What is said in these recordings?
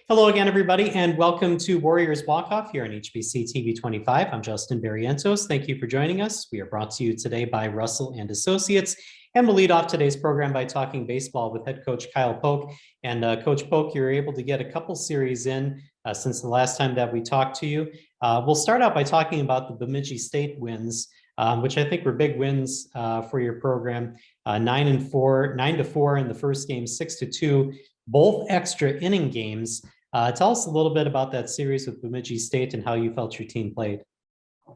Hello again, everybody, and welcome to Warriors Walkoff here on HBC TV 25. I'm Justin Barrientos. Thank you for joining us. We are brought to you today by Russell and Associates, and we'll lead off today's program by talking baseball with head coach Kyle Poock. And Coach Poock, you were able to get a couple series in since the last time that we talked to you. We'll start out by talking about the Bemidji State wins, which I think were big wins for your program. 9-4 in the first game, 6-2, both extra inning games. Tell us a little bit about that series with Bemidji State and how you felt your team played.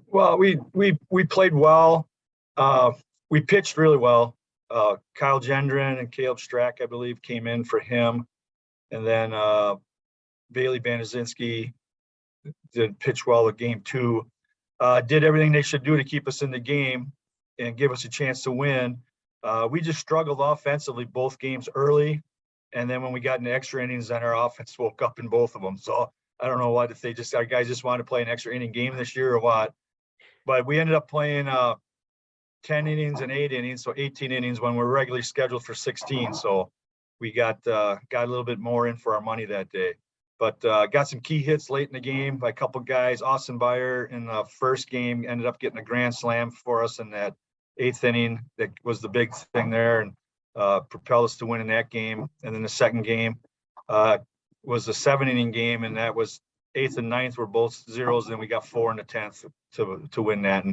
Well, we played well. We pitched really well. Kyle Gendron and Caleb Strack, I believe, came in for him. And then Bailey Banazinski did pitch well at game two. Did everything they should do to keep us in the game and give us a chance to win. We just struggled offensively both games early. And then when we got into extra innings, then our offense woke up in both of them. So I don't know what, if our guys just wanted to play an extra inning game this year or what. But we ended up playing 10 innings and 8 innings, so 18 innings when we're regularly scheduled for 16. So we got a little bit more in for our money that day. But got some key hits late in the game by a couple guys. Austin Byer in the first game ended up getting a grand slam for us in that 8th inning. That was the big thing there, and propelled us to win in that game. And then the second game was a 7-inning game, and that was 8th and 9th were both zeros. And then we got 4 in the 10th to win that.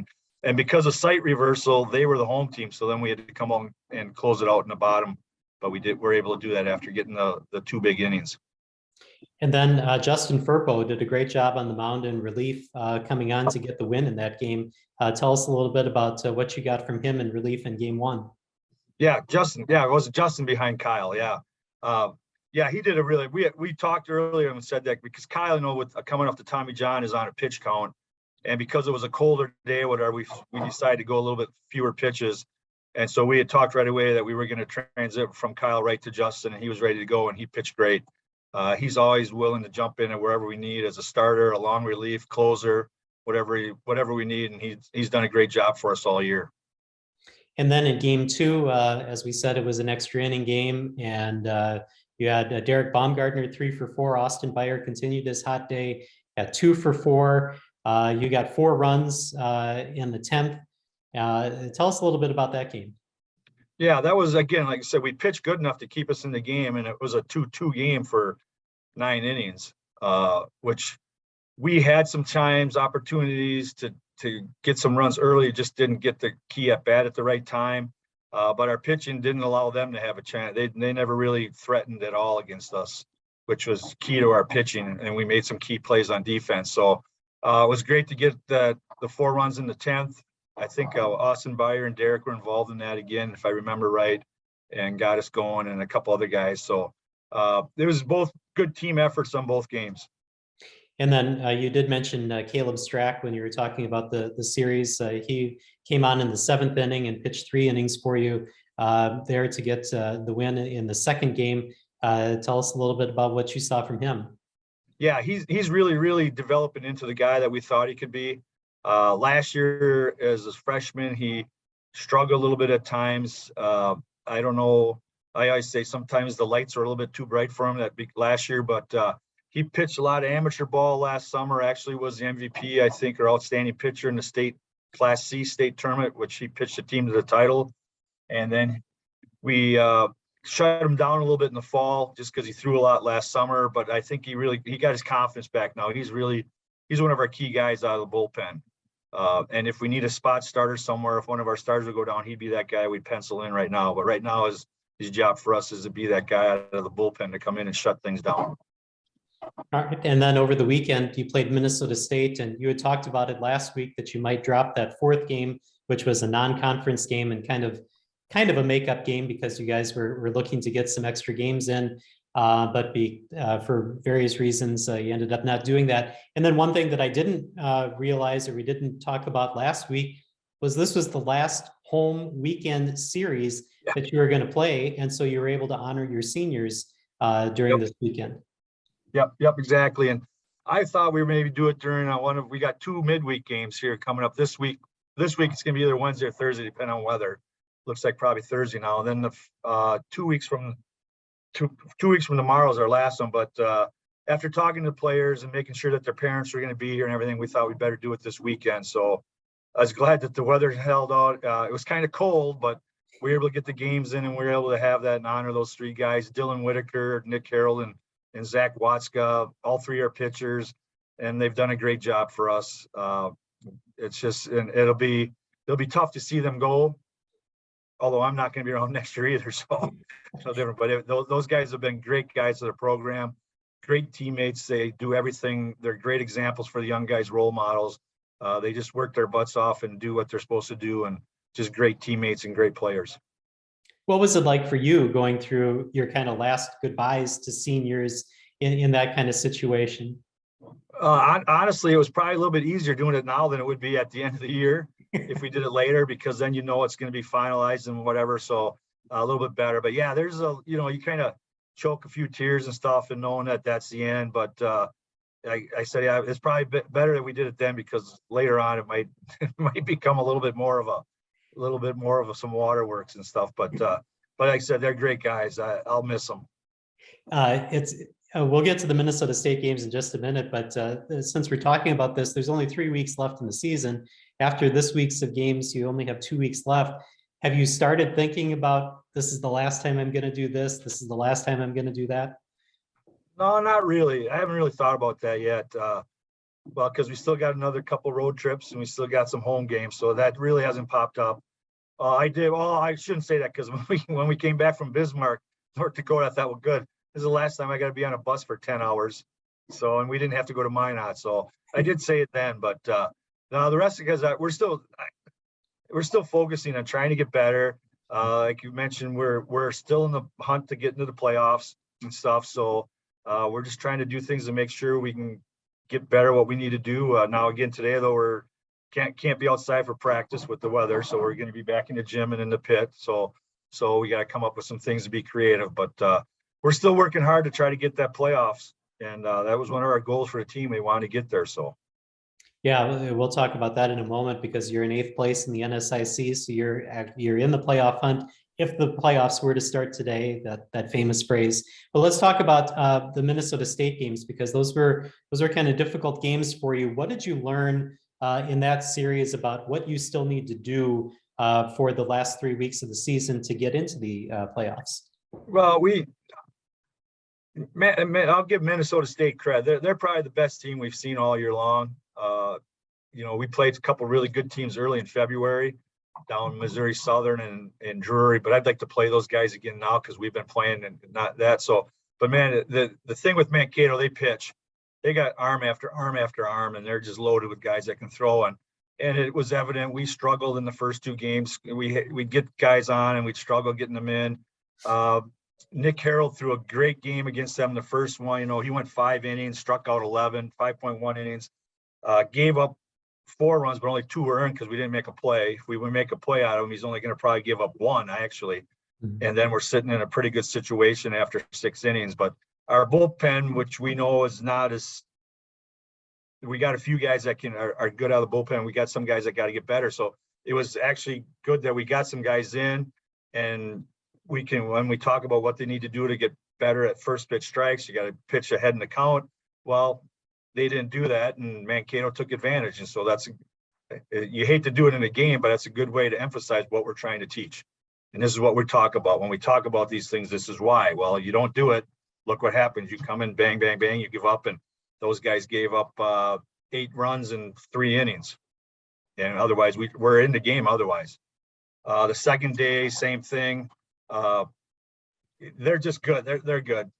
And because of site reversal, they were the home team. So then we had to come on and close it out in the bottom. But we're able to do that after getting the 2 big innings. And then Justin Furpo did a great job on the mound in relief coming on to get the win in that game. Tell us a little bit about what you got from him in relief in game one. Yeah, Justin. Yeah, it was Justin behind Kyle. Yeah. He did a really, we talked earlier and said that because Kyle, with coming off the Tommy John is on a pitch count. And because it was a colder day, whatever, we decided to go a little bit fewer pitches. And so we had talked right away that we were going to transit from Kyle right to Justin, and he was ready to go, and he pitched great. He's always willing to jump in at wherever we need as a starter, a long relief, closer, whatever we need. And he's done a great job for us all year. And then in game two, as we said, it was an extra inning game, and you had Derek Baumgartner 3 for 4. Austin Byer continued his hot day at 2 for 4. You got 4 runs in the 10th. Tell us a little bit about that game. Yeah, that was, again, like I said, we pitched good enough to keep us in the game, and it was a 2-2 game for 9 innings, which we had some times opportunities to get some runs early, just didn't get the key at bat at the right time. But our pitching didn't allow them to have a chance. They never really threatened at all against us, which was key to our pitching, and we made some key plays on defense. So it was great to get the 4 runs in the 10th. I think Austin Byer and Derek were involved in that again, if I remember right, and got us going, and a couple other guys. So there was both good team efforts on both games. And then you did mention Caleb Strack when you were talking about the series. He came on in the 7th inning and pitched 3 innings for you there to get the win in the second game. Tell us a little bit about what you saw from him. Yeah, he's really, really developing into the guy that we thought he could be. Last year as a freshman, he struggled a little bit at times. I don't know. I always say sometimes the lights are a little bit too bright for him last year, but he pitched a lot of amateur ball last summer. Actually was the MVP, I think, or outstanding pitcher in the state Class C state tournament, which he pitched the team to the title. And then we shut him down a little bit in the fall just because he threw a lot last summer. But I think he got his confidence back now. He's one of our key guys out of the bullpen. And if we need a spot starter somewhere, if one of our starters would go down, he'd be that guy we'd pencil in right now. But right now his job for us is to be that guy out of the bullpen to come in and shut things down. All right. And then over the weekend, you played Minnesota State, and you had talked about it last week that you might drop that 4th game, which was a non-conference game and kind of a makeup game because you guys were looking to get some extra games in. But for various reasons, you ended up not doing that. And then one thing that I didn't realize, or we didn't talk about last week, was this was the last home weekend series that you were going to play. And so you were able to honor your seniors during this weekend. Yep, exactly. And I thought we would maybe do it during we got 2 midweek games here coming up this week. This week it's going to be either Wednesday or Thursday, depending on weather. Looks like probably Thursday now. And then the 2 weeks from tomorrow is our last one. But after talking to the players and making sure that their parents were going to be here and everything, we thought we'd better do it this weekend. So I was glad that the weather held out. It was kind of cold, but we were able to get the games in, and we were able to have that and honor those three guys: Dylan Whitaker, Nick Harold, and Zach Watska. All three are pitchers, and they've done a great job for us. It's just, and it'll be tough to see them go. Although I'm not going to be around next year either, so it's no different. But those guys have been great guys to the program, great teammates. They do everything. They're great examples for the young guys, role models. They just work their butts off and do what they're supposed to do, and just great teammates and great players. What was it like for you going through your kind of last goodbyes to seniors in that kind of situation? Honestly, it was probably a little bit easier doing it now than it would be at the end of the year if we did it later, because then it's going to be finalized and whatever. So a little bit better. But yeah, there's you kind of choke a few tears and stuff and knowing that that's the end. But I said, yeah, it's probably better that we did it then, because later on it might become a little bit more of some waterworks and stuff. But like I said, they're great guys. I'll miss them. We'll get to the Minnesota State games in just a minute, but since we're talking about this, there's only 3 weeks left in the season. After this week's of games, you only have 2 weeks left. Have you started thinking about, this is the last time I'm going to do this, this is the last time I'm going to do that? No, not really. I haven't really thought about that yet. Well, because we still got another couple road trips and we still got some home games, so that really hasn't popped up. I shouldn't say that, because when we came back from Bismarck, North Dakota, I thought, well, good. This is the last time I got to be on a bus for 10 hours. So, and we didn't have to go to Minot. So I did say it then, but no, the rest, because we're still focusing on trying to get better. Like you mentioned, we're still in the hunt to get into the playoffs and stuff. So we're just trying to do things to make sure we can get better what we need to do. Now, again, today, though, can't be outside for practice with the weather. So we're going to be back in the gym and in the pit. So we got to come up with some things to be creative, but we're still working hard to try to get that playoffs. And that was one of our goals for the team. We wanted to get there. So. Yeah, we'll talk about that in a moment, because you're in 8th place in the NSIC. So you're in the playoff hunt if the playoffs were to start today, that famous phrase. But let's talk about the Minnesota State games, because those were kind of difficult games for you. What did you learn in that series about what you still need to do for the last 3 weeks of the season to get into the playoffs? Well, I'll give Minnesota State credit. They're probably the best team we've seen all year long. We played a couple really good teams early in February down Missouri Southern and Drury, but I'd like to play those guys again now, because we've been playing and not that. So, but man, the thing with Mankato, they pitch. They got arm after arm after arm, and they're just loaded with guys that can throw. And it was evident we struggled in the first 2 games. We'd get guys on and we'd struggle getting them in. Nick Harold threw a great game against them. The first one, he went 5 innings, struck out 11, 5.1 innings, gave up 4 runs, but only 2 were earned because we didn't make a play. If we would make a play out of him, he's only going to probably give up 1, actually. Mm-hmm. And then we're sitting in a pretty good situation after 6 innings. But our bullpen, which we know is not as, we got a few guys that are good out of the bullpen. We got some guys that got to get better. So it was actually good that we got some guys in, and we can, when we talk about what they need to do to get better at first pitch strikes, you got to pitch ahead in the count. Well, they didn't do that, and Mankato took advantage. And so you hate to do it in a game, but that's a good way to emphasize what we're trying to teach. And this is what we talk about. When we talk about these things, this is why. Well, you don't do it. Look what happens. You come in, bang, bang, bang, you give up. And those guys gave up 8 runs in 3 innings. And otherwise, we're in the game otherwise. The second day, same thing. They're just good. They're good.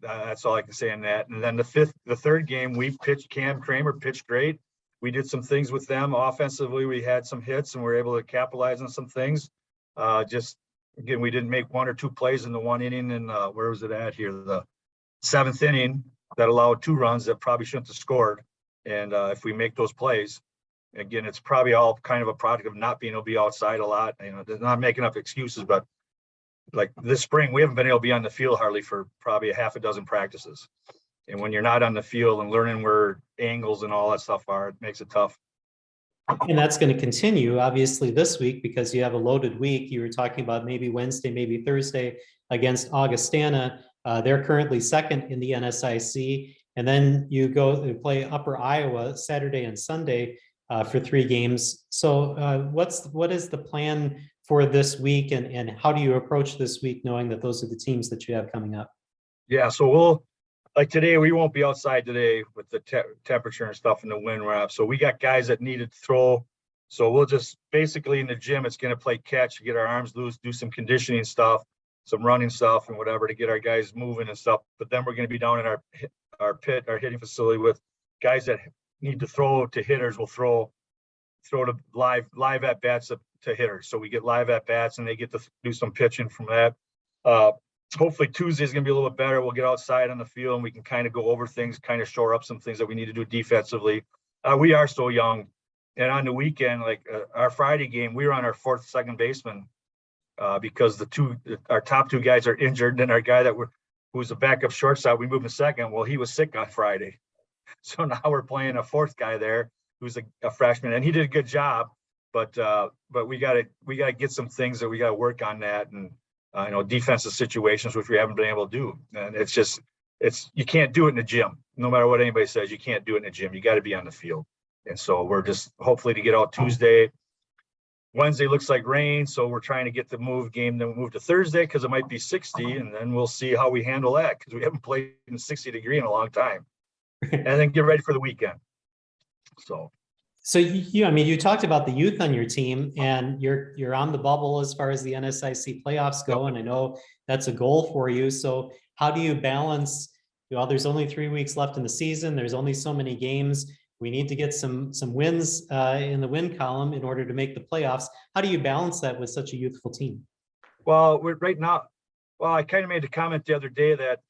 That's all I can say on that. And then the third game, we pitched. Cam Kramer pitched great. We did some things with them offensively. We had some hits and we were able to capitalize on some things. Just again, we didn't make 1 or 2 plays in the 1 inning. And where was it at here? The 7th inning that allowed 2 runs that probably shouldn't have scored. And if we make those plays, again, it's probably all kind of a product of not being able to be outside a lot. Not making up excuses, but like this spring, we haven't been able to be on the field hardly for probably a half a dozen practices. And when you're not on the field and learning where angles and all that stuff are, it makes it tough. And that's going to continue, obviously, this week, because you have a loaded week. You were talking about maybe Wednesday, maybe Thursday against Augustana. They're currently 2nd in the NSIC. And then you go to play Upper Iowa Saturday and Sunday for 3 games. So what is the plan for this week, and how do you approach this week knowing that those are the teams that you have coming up? Yeah, so like today, we won't be outside today with the temperature and stuff and the wind wrap. So we got guys that needed to throw. So we'll just basically in the gym, it's going to play catch, get our arms loose, do some conditioning stuff, some running stuff and whatever to get our guys moving and stuff. But then we're going to be down in our pit, our hitting facility with guys that need to throw to hitters. Will throw to live at bats to hitters. So we get live at bats and they get to do some pitching from that. Hopefully Tuesday is going to be a little bit better. We'll get outside on the field and we can kind of go over things, kind of shore up some things that we need to do defensively. We are so young. And on the weekend, like our Friday game, we were on our 4th second baseman because our top 2 guys are injured. And our guy who's a backup shortstop, we moved to second. Well, he was sick on Friday. So now we're playing a 4th guy there who's a freshman, and he did a good job. But we gotta get some things that we gotta work on that, and defensive situations, which we haven't been able to do. And you can't do it in the gym. No matter what anybody says, you can't do it in the gym. You got to be on the field. And so we're just hopefully to get out Tuesday. Wednesday looks like rain, so we're trying to get the game then move to Thursday because it might be 60, and then we'll see how we handle that because we haven't played in 60-degree in a long time. And then get ready for the weekend. So you talked about the youth on your team, and you're on the bubble as far as the NSIC playoffs go, and I know that's a goal for you. So how do you balance? There's only 3 weeks left in the season. There's only so many games. We need to get some wins in the win column in order to make the playoffs. How do you balance that with such a youthful team? Well, I kind of made the comment the other day that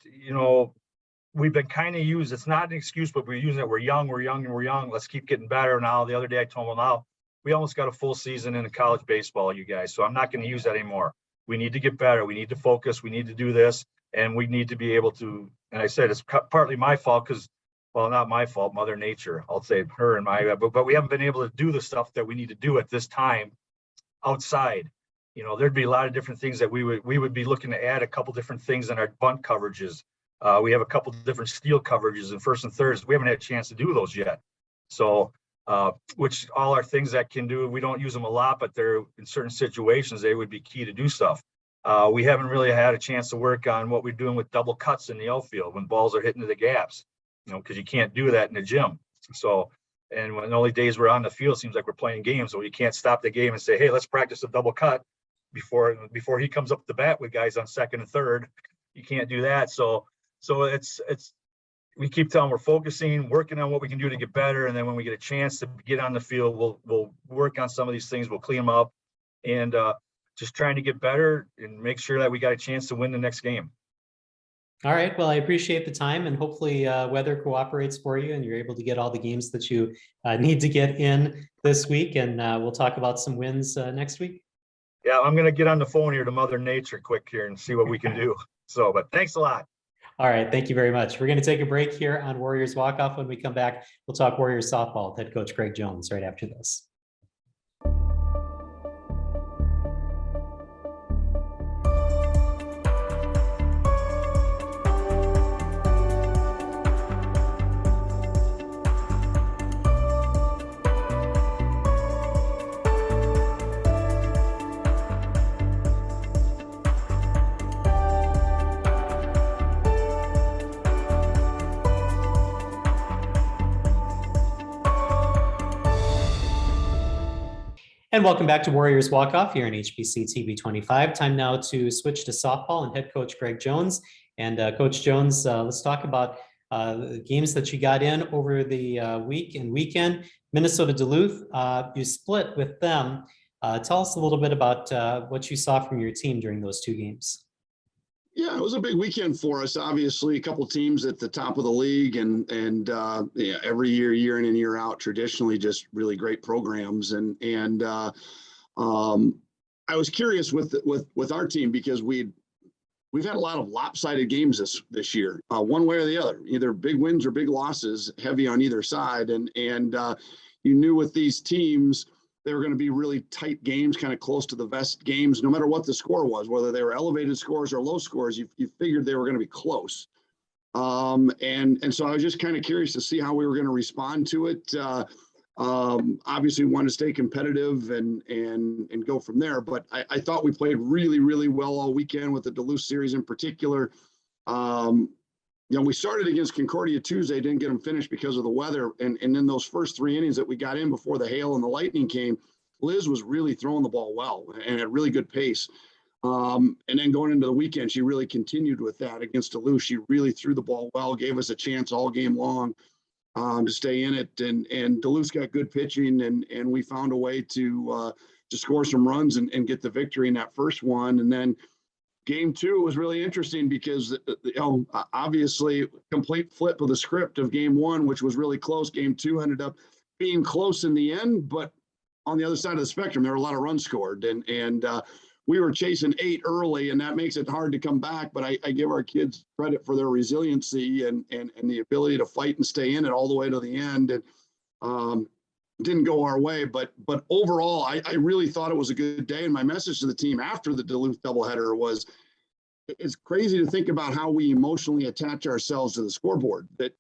we've been kind of used. It's not an excuse, but we're using it. We're young. Let's keep getting better. Now, the other day I told them, now we almost got a full season in college baseball, you guys. So I'm not going to use that anymore. We need to get better. We need to focus. We need to do this. And we need to be able to, and I said, it's partly my fault because, well, not my fault, Mother Nature. I'll say her and but we haven't been able to do the stuff that we need to do at this time outside. There'd be a lot of different things that we would be looking to add a couple different things in our bunt coverages. We have a couple of different steal coverages in first and thirds. We haven't had a chance to do those yet. So, which all are things that can do. We don't use them a lot, but they're in certain situations, they would be key to do stuff. We haven't really had a chance to work on what we're doing with double cuts in the outfield when balls are hitting to the gaps, because you can't do that in the gym. So, and when the only days we're on the field, seems like we're playing games, so you can't stop the game and say, hey, let's practice a double cut before he comes up the bat with guys on second and third. You can't do that. So we keep telling we're focusing, working on what we can do to get better. And then when we get a chance to get on the field, we'll work on some of these things. We'll clean them up and just trying to get better and make sure that we got a chance to win the next game. All right. Well, I appreciate the time, and hopefully weather cooperates for you and you're able to get all the games that you need to get in this week. And we'll talk about some wins next week. Yeah, I'm going to get on the phone here to Mother Nature quick here and see what we can do. But thanks a lot. All right. Thank you very much. We're going to take a break here on Warriors Walkoff. When we come back, we'll talk Warriors softball with head coach Greg Jones right after this. And welcome back to Warriors Walkoff here on HBC TV 25. Time now to switch to softball and head coach Greg Jones. And Coach Jones, let's talk about the games that you got in over the week and weekend. Minnesota Duluth, you split with them. Tell us a little bit about what you saw from your team during those 2 games. Yeah, it was a big weekend for us. Obviously, a couple teams at the top of the league, and every year in and year out, traditionally just really great programs. And I was curious with our team because we've had a lot of lopsided games this year, one way or the other, either big wins or big losses, heavy on either side. And you knew with these teams, they were going to be really tight games, kind of close to the vest games, no matter what the score was, whether they were elevated scores or low scores, you figured they were going to be close. And so I was just kind of curious to see how we were going to respond to it. Obviously we want to stay competitive and go from there, but I thought we played really, really well all weekend with the Duluth series in particular. We started against Concordia Tuesday, didn't get them finished because of the weather. And in those first 3 innings that we got in before the hail and the lightning came, Liz was really throwing the ball well and at really good pace. And then going into the weekend, she really continued with that against Duluth. She really threw the ball well, gave us a chance all game long to stay in it. And Duluth's got good pitching, and we found a way to score some runs and get the victory in that first one. And then game 2 was really interesting because, obviously complete flip of the script of game 1, which was really close. Game 2 ended up being close in the end, but on the other side of the spectrum, there were a lot of runs scored, and we were chasing 8 early, and that makes it hard to come back. But I give our kids credit for their resiliency and the ability to fight and stay in it all the way to the end. And didn't go our way, but overall, I really thought it was a good day. And my message to the team after the Duluth doubleheader was, it's crazy to think about how we emotionally attach ourselves to the scoreboard. That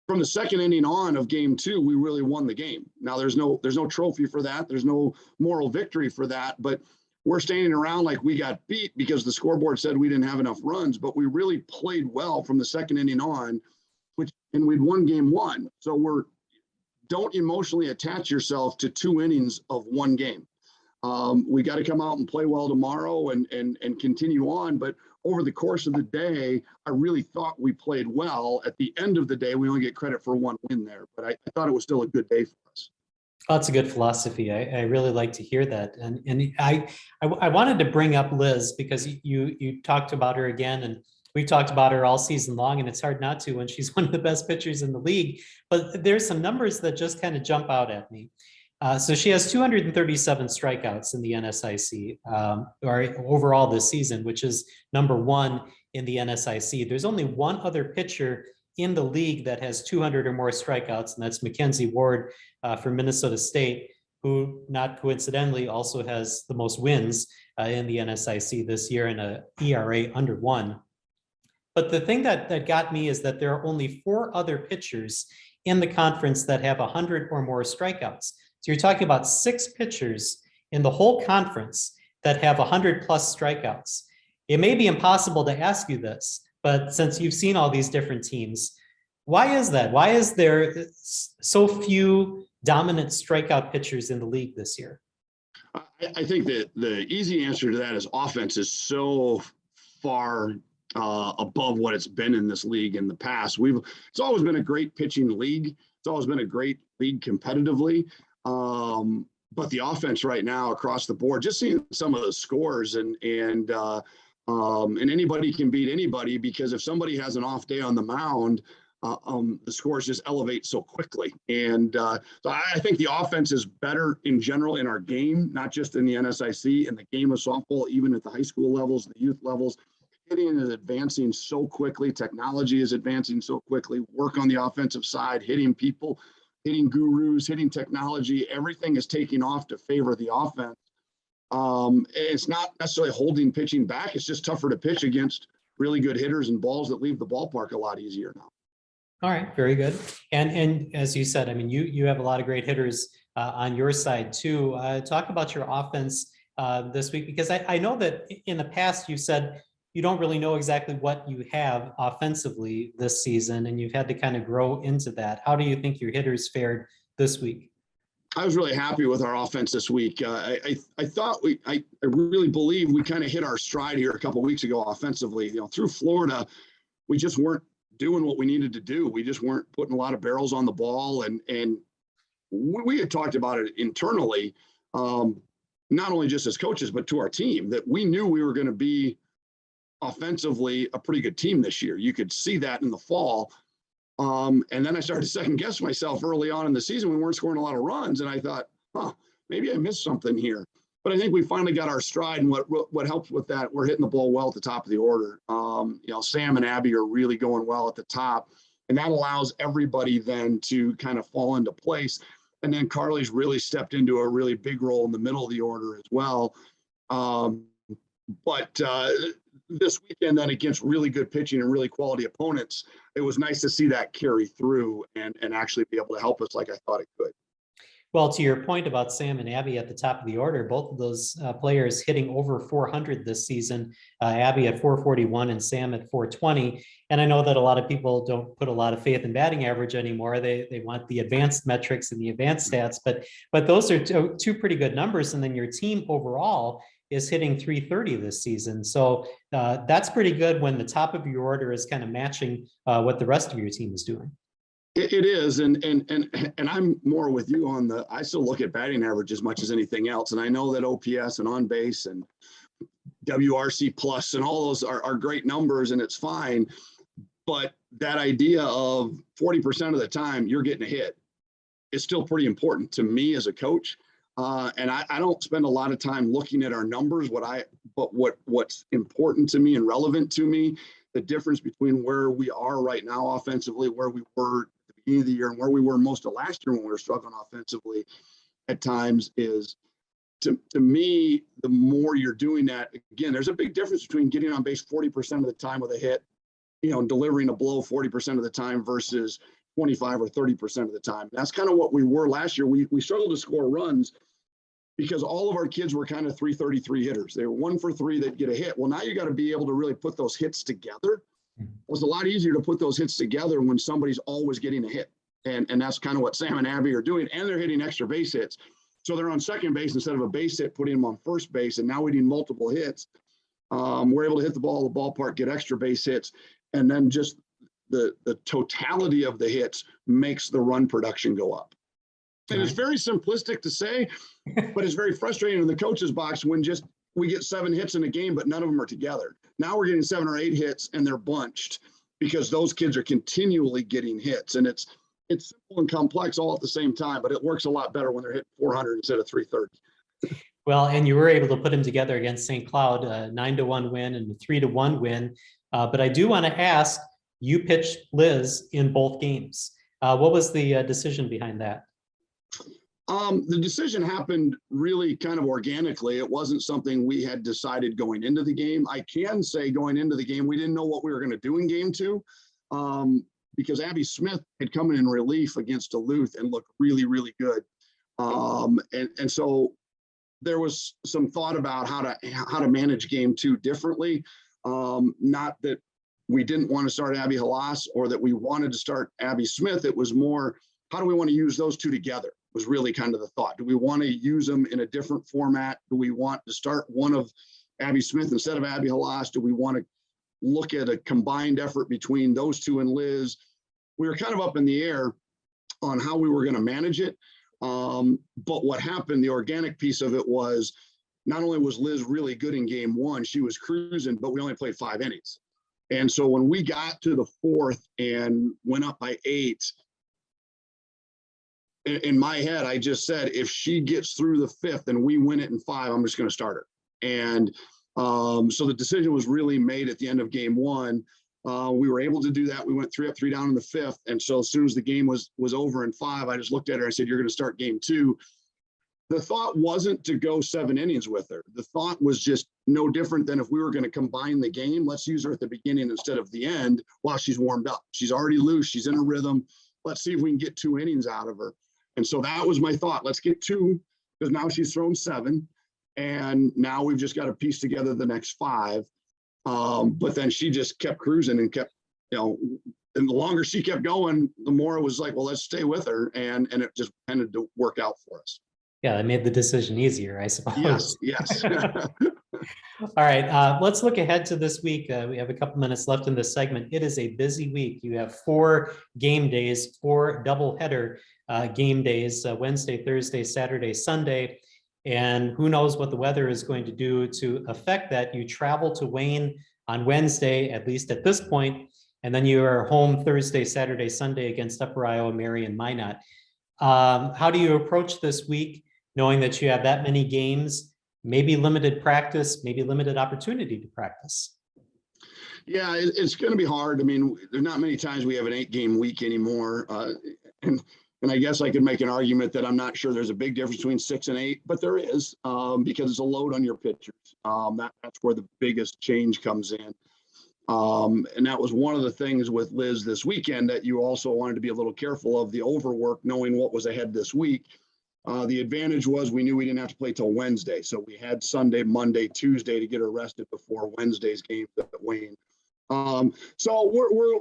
from the second inning on of game 2, we really won the game. Now there's no trophy for that. There's no moral victory for that, but we're standing around like we got beat because the scoreboard said we didn't have enough runs, but we really played well from the second inning on, and we'd won game 1. So don't emotionally attach yourself to 2 innings of one game. We got to come out and play well tomorrow and continue on. But over the course of the day, I really thought we played well. At the end of the day, we only get credit for 1 win there, but I thought it was still a good day for us. Oh, that's a good philosophy. I really like to hear that. And I wanted to bring up Liz because you talked about her again, and we talked about her all season long, and it's hard not to when she's one of the best pitchers in the league. But there's some numbers that just kind of jump out at me. So she has 237 strikeouts in the NSIC, or overall this season, which is number 1 in the NSIC. There's only one other pitcher in the league that has 200 or more strikeouts, and that's Mackenzie Ward from Minnesota State, who, not coincidentally, also has the most wins in the NSIC this year in a ERA under 1. But the thing that got me is that there are only 4 other pitchers in the conference that have 100 or more strikeouts. So you're talking about 6 pitchers in the whole conference that have 100 plus strikeouts. It may be impossible to ask you this, but since you've seen all these different teams, why is that? Why is there so few dominant strikeout pitchers in the league this year? I think that the easy answer to that is offense is so far above what it's been in this league in the past. It's always been a great pitching league. It's always been a great league competitively. But the offense right now across the board, just seeing some of the scores and anybody can beat anybody, because if somebody has an off day on the mound, the scores just elevate so quickly. And so I think the offense is better in general in our game, not just in the NSIC, in the game of softball, even at the high school levels, the youth levels. Hitting is advancing so quickly. Technology is advancing so quickly. Work on the offensive side, hitting people, hitting gurus, hitting technology. Everything is taking off to favor the offense. It's not necessarily holding pitching back. It's just tougher to pitch against really good hitters and balls that leave the ballpark a lot easier now. All right, very good. And as you said, I mean, you have a lot of great hitters on your side too. Talk about your offense this week, because I know that in the past you said you don't really know exactly what you have offensively this season, and you've had to kind of grow into that. How do you think your hitters fared this week? I was really happy with our offense this week. I thought I really believe we kind of hit our stride here a couple of weeks ago offensively. Through Florida, we just weren't doing what we needed to do. We just weren't putting a lot of barrels on the ball, and we had talked about it internally, not only just as coaches but to our team, that we knew we were going to be offensively a pretty good team this year. You could see that in the fall. And then I started to second guess myself early on in the season. We weren't scoring a lot of runs, and I thought, maybe I missed something here. But I think we finally got our stride, and what helps with that, we're hitting the ball well at the top of the order. Sam and Abby are really going well at the top, and that allows everybody then to kind of fall into place. And then Carly's really stepped into a really big role in the middle of the order as well. But this weekend then against really good pitching and really quality opponents, it was nice to see that carry through and actually be able to help us like I thought it could. Well, to your point about Sam and Abby at the top of the order, both of those players hitting over 400 this season, Abby at 441 and Sam at 420. And I know that a lot of people don't put a lot of faith in batting average anymore. They want the advanced metrics and the advanced stats, but those are two pretty good numbers. And then your team overall is hitting 330 this season. So that's pretty good when the top of your order is kind of matching what the rest of your team is doing. It is, and I'm more with you on I still look at batting average as much as anything else. And I know that OPS and on base and WRC plus and all those are great numbers and it's fine. But that idea of 40% of the time you're getting a hit is still pretty important to me as a coach. And I don't spend a lot of time looking at our numbers, but what's important to me and relevant to me, the difference between where we are right now offensively, where we were at the beginning of the year and where we were most of last year when we were struggling offensively at times is, to me, the more you're doing that, again, there's a big difference between getting on base 40% of the time with a hit, and delivering a blow 40% of the time versus 25 or 30% of the time. That's kind of what we were last year. We struggled to score runs because all of our kids were kind of 333 hitters. They were 1 for 3 that get a hit. Well, now you got to be able to really put those hits together. It was a lot easier to put those hits together when somebody's always getting a hit. And that's kind of what Sam and Abby are doing. And they're hitting extra base hits. So they're on second base instead of a base hit, putting them on first base. And now we need multiple hits. We're able to hit the ball, the ballpark, get extra base hits. And then just the totality of the hits makes the run production go up. And it's very simplistic to say, but it's very frustrating in the coach's box when we get 7 hits in a game, but none of them are together. Now we're getting 7 or 8 hits and they're bunched because those kids are continually getting hits. And it's simple and complex all at the same time, but it works a lot better when they're hitting 400 instead of 330. Well, and you were able to put them together against St. Cloud, a 9-1 win and a 3-1 win. But I do want to ask, you pitched Liz in both games. What was the decision behind that? The decision happened really kind of organically. It wasn't something we had decided going into the game. I can say going into the game, we didn't know what we were going to do in game 2 because Abby Smith had come in relief against Duluth and looked really, really good. And so there was some thought about how to manage game 2 differently. Not that we didn't want to start Abby Halas or that we wanted to start Abby Smith. It was more, how do we want to use those two together was really kind of the thought. Do we want to use them in a different format? Do we want to start one of Abby Smith instead of Abby Halas? Do we want to look at a combined effort between those two and Liz? We were kind of up in the air on how we were going to manage it. But what happened, the organic piece of it was, not only was Liz really good in game 1, she was cruising, but we only played 5 innings. And so when we got to the 4th and went up by 8, in my head, I just said, if she gets through the 5th and we win it in 5, I'm just going to start her. And so the decision was really made at the end of game 1. We were able to do that. We went 3 up, 3 down in the 5th. And so as soon as the game was over in 5, I just looked at her. I said, you're going to start game 2. The thought wasn't to go 7 innings with her. The thought was just no different than if we were going to combine the game. Let's use her at the beginning instead of the end while she's warmed up. She's already loose. She's in a rhythm. Let's see if we can get 2 innings out of her. And so that was my thought. Let's get 2, because now she's thrown 7. And now we've just got to piece together the next 5. But then she just kept cruising and kept, and the longer she kept going, the more it was like, well, let's stay with her. And it just tended to work out for us. Yeah, it made the decision easier, I suppose. Yes. All right, let's look ahead to this week. We have a couple minutes left in this segment. It is a busy week. You have 4 game days, 4 doubleheader game days, Wednesday, Thursday, Saturday, Sunday. And who knows what the weather is going to do to affect that. You travel to Wayne on Wednesday, at least at this point, and then you are home Thursday, Saturday, Sunday against Upper Iowa, Marion, Minot. How do you approach this week, knowing that you have that many games, maybe limited practice, maybe limited opportunity to practice? Yeah, it's going to be hard. I mean, there's not many times we have an 8-game week anymore. And And I guess I could make an argument that I'm not sure there's a big difference between 6 and 8, but there is, because it's a load on your pitchers. That's where the biggest change comes in. And that was one of the things with Liz this weekend that you also wanted to be a little careful of, the overwork, knowing what was ahead this week. The advantage was we knew we didn't have to play till Wednesday. So we had Sunday, Monday, Tuesday to get her rested before Wednesday's game at Wayne. So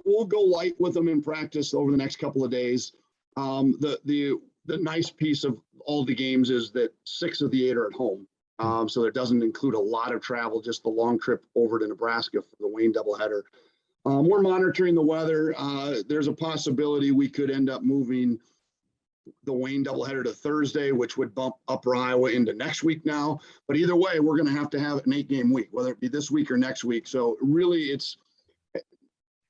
we'll go light with them in practice over the next couple of days. The nice piece of all the games is that 6 of the 8 are at home. So it doesn't include a lot of travel, just the long trip over to Nebraska for the Wayne doubleheader. We're monitoring the weather. There's a possibility we could end up moving the Wayne doubleheader to Thursday, which would bump Upper Iowa into next week now. But either way, we're going to have an 8-game week, whether it be this week or next week. So really,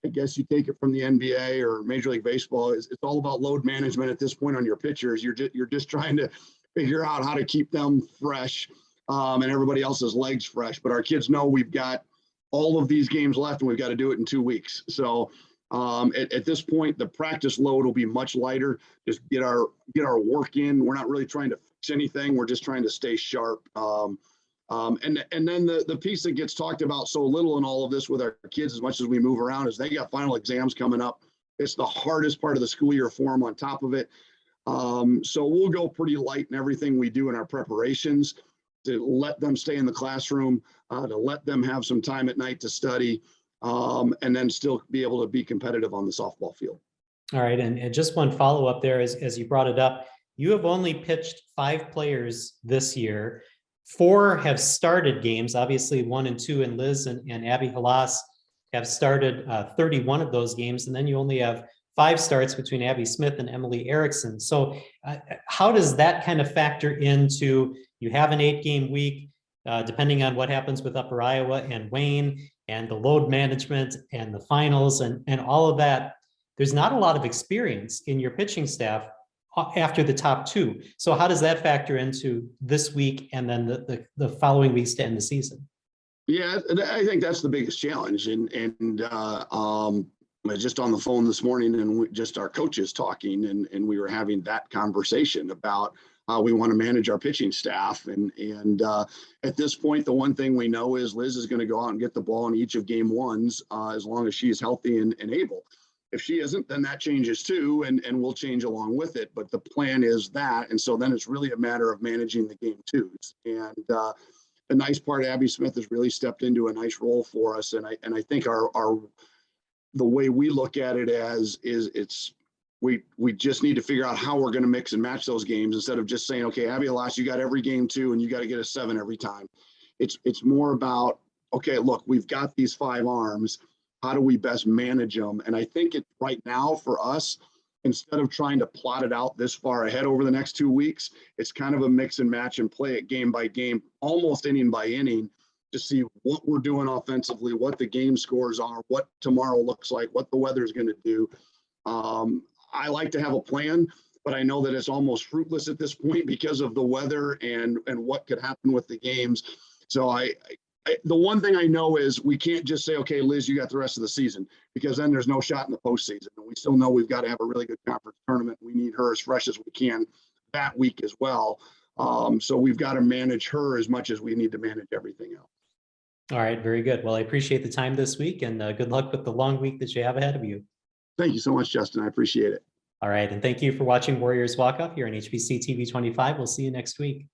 I guess you take it from the NBA or Major League Baseball, it's all about load management at this point on your pitchers. You're just trying to figure out how to keep them fresh, and everybody else's legs fresh. But our kids know we've got all of these games left and we've got to do it in 2 weeks. So at this point, the practice load will be much lighter. Just get our work in. We're not really trying to fix anything. We're just trying to stay sharp. And then the piece that gets talked about so little in all of this with our kids, as much as we move around, is they got final exams coming up. It's the hardest part of the school year for them on top of it. So we'll go pretty light in everything we do in our preparations to let them stay in the classroom, to let them have some time at night to study, and then still be able to be competitive on the softball field. All right. And just one follow-up there, as you brought it up, you have only pitched 5 players this year. 4 have started games, obviously 1 and 2, and Liz and Abby Halas have started 31 of those games. And then you only have 5 starts between Abby Smith and Emily Erickson. So how does that kind of factor into, you have an 8-game week, depending on what happens with Upper Iowa and Wayne and the load management and the finals and all of that. There's not a lot of experience in your pitching staff after the top 2. So how does that factor into this week and then the following weeks to end the season? Yeah, I think that's the biggest challenge. And I was just on the phone this morning and just our coaches talking, and we were having that conversation about how we want to manage our pitching staff. And at this point, the one thing we know is Liz is going to go out and get the ball in each of game 1s as long as she is healthy and able. If she isn't, then that changes too, and we'll change along with it. But the plan is that, and so then it's really a matter of managing the game 2s. And the nice part, Abby Smith has really stepped into a nice role for us, and I think our the way we look at it is we just need to figure out how we're going to mix and match those games instead of just saying, okay, Abby Halas, you got every game 2 and you got to get a 7 every time. It's more about, okay, look, we've got these 5 arms. How do we best manage them? And I think right now for us, instead of trying to plot it out this far ahead over the next 2 weeks, it's kind of a mix and match and play it game by game, almost inning by inning, to see what we're doing offensively, what the game scores are, what tomorrow looks like, what the weather is going to do. I like to have a plan, but I know that it's almost fruitless at this point because of the weather and what could happen with the games. So the one thing I know is we can't just say, okay, Liz, you got the rest of the season, because then there's no shot in the postseason. And we still know we've got to have a really good conference tournament. We need her as fresh as we can that week as well. So we've got to manage her as much as we need to manage everything else. All right. Very good. Well, I appreciate the time this week, and good luck with the long week that you have ahead of you. Thank you so much, Justin. I appreciate it. All right. And thank you for watching Warriors Walkoff here on HBC TV 25. We'll see you next week.